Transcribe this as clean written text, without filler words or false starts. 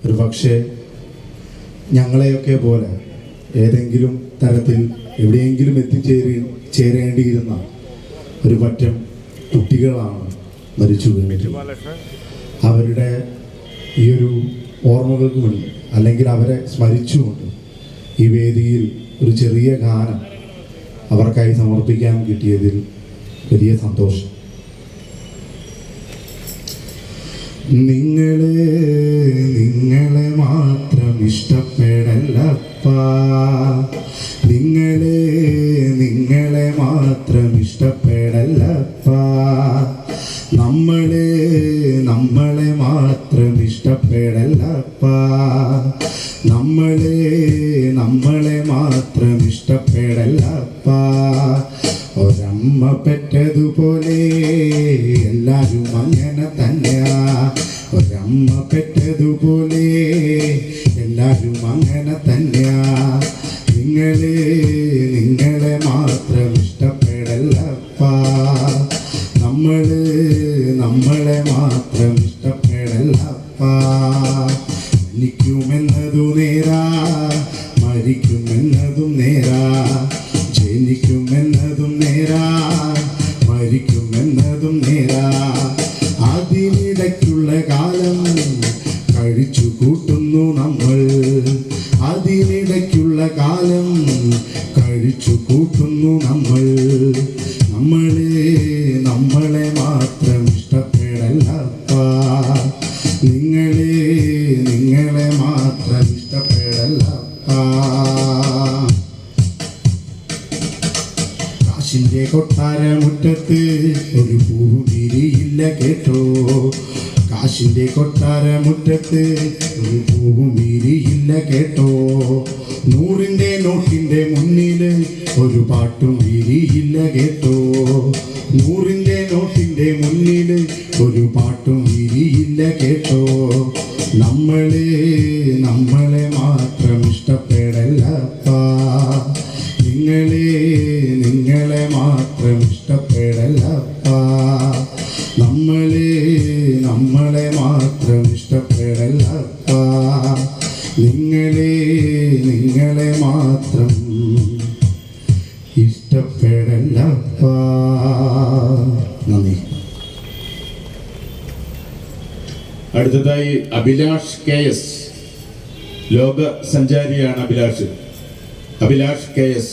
ഒരു പക്ഷേ ഞങ്ങളെയൊക്കെ പോലെ ഏതെങ്കിലും തരത്തിൽ എവിടെയെങ്കിലും ചേരേണ്ടിയിരുന്ന ഒരു പറ്റം കുട്ടികളാണ് മരിച്ചു വീണിട്ട്. അവരുടെ ഈ ഒരു ഓർമ്മകൾക്ക് വേണ്ടി അല്ലെങ്കിൽ അവരെ സ്മരിച്ചുകൊണ്ട് ഈ വേദിയിൽ ഒരു ചെറിയ ഗാനം അവർക്കായി സമർപ്പിക്കാൻ കിട്ടിയതിൽ വലിയ സന്തോഷം. നിങ്ങളെ മാത്രം ഇഷ്ടപ്പെടല്ലപ്പാ, നിങ്ങളെ മാത്രം ഇഷ്ടപ്പെടല്ലപ്പാ, നമ്മളെ മാത്രം ഇഷ്ടപ്പെടല്ലപ്പാ, നമ്മളെ മാത്രം ഇഷ്ടപ്പെടല്ലപ്പാ. ഒരമ്മ പെറ്റതുപോലെ എല്ലാവരും അങ്ങനെ തന്നെയാ, ഒരമ്മ പെറ്റതുപോലെ എല്ലാവരും അങ്ങനെ തന്നെയാ. നിങ്ങളെ മാത്രം ഇഷ്ടപ്പെടല്ലപ്പാ, നമ്മളെ മാത്രം ഇഷ്ടപ്പെടല്ലപ്പാ. ജനിക്കുമെന്നതു നേരാ, മരിക്കുമെന്നതും നേരാ, ജനിക്കുമെന്നതും നേരാ, മരിക്കുമെന്നതും നേരാ. അതിനിടയ്ക്കുള്ള കാലം കഴിച്ചു കൂട്ടുന്നു നമ്മൾ, അതിനിടയ്ക്കുള്ള കാലം കഴിച്ചു കൂട്ടുന്നു നമ്മൾ. നമ്മളെ മാത്രം ഇഷ്ടപ്പെടല്ലപ്പാ, നിങ്ങളെ മാത്രം ഇഷ്ടപ്പെടല്ലപ്പാ. കാശിന്റെ കൊട്ടാരമുറ്റത്ത് ഒരു പൂവ് വിരിയില്ല കേട്ടോ, കാശിന്റെ കൊട്ടാരമുറ്റത്ത് ഒരു പൂവും വിരിയില്ല കേട്ടോ. 100ന്റെ നോട്ടിന്റെ മുന്നില് ഒരു പാട്ടും വിരിയില്ല കേട്ടോ, 100ന്റെ നോട്ടിന്റെ മുന്നില് ഒരു പാട്ടും വിരിയില്ല കേട്ടോ. നമ്മളെ മാത്രം ഇഷ്ടപ്പെടല്ലപ്പാ, നിങ്ങളെ മാത്രം ഇഷ്ടപ്പെടല്ലപ്പാ, നമ്മളെ മാത്രം ഇഷ്ടപ്പെടല്ലപ്പാ, നിങ്ങളെ മാത്രം ഇഷ്ടപ്പെടല്ലപ്പാ. നന്ദി. അടുത്തതായി അഭിലാഷ് KS. ലോക സഞ്ചാരിയാണ് അഭിലാഷ് KS.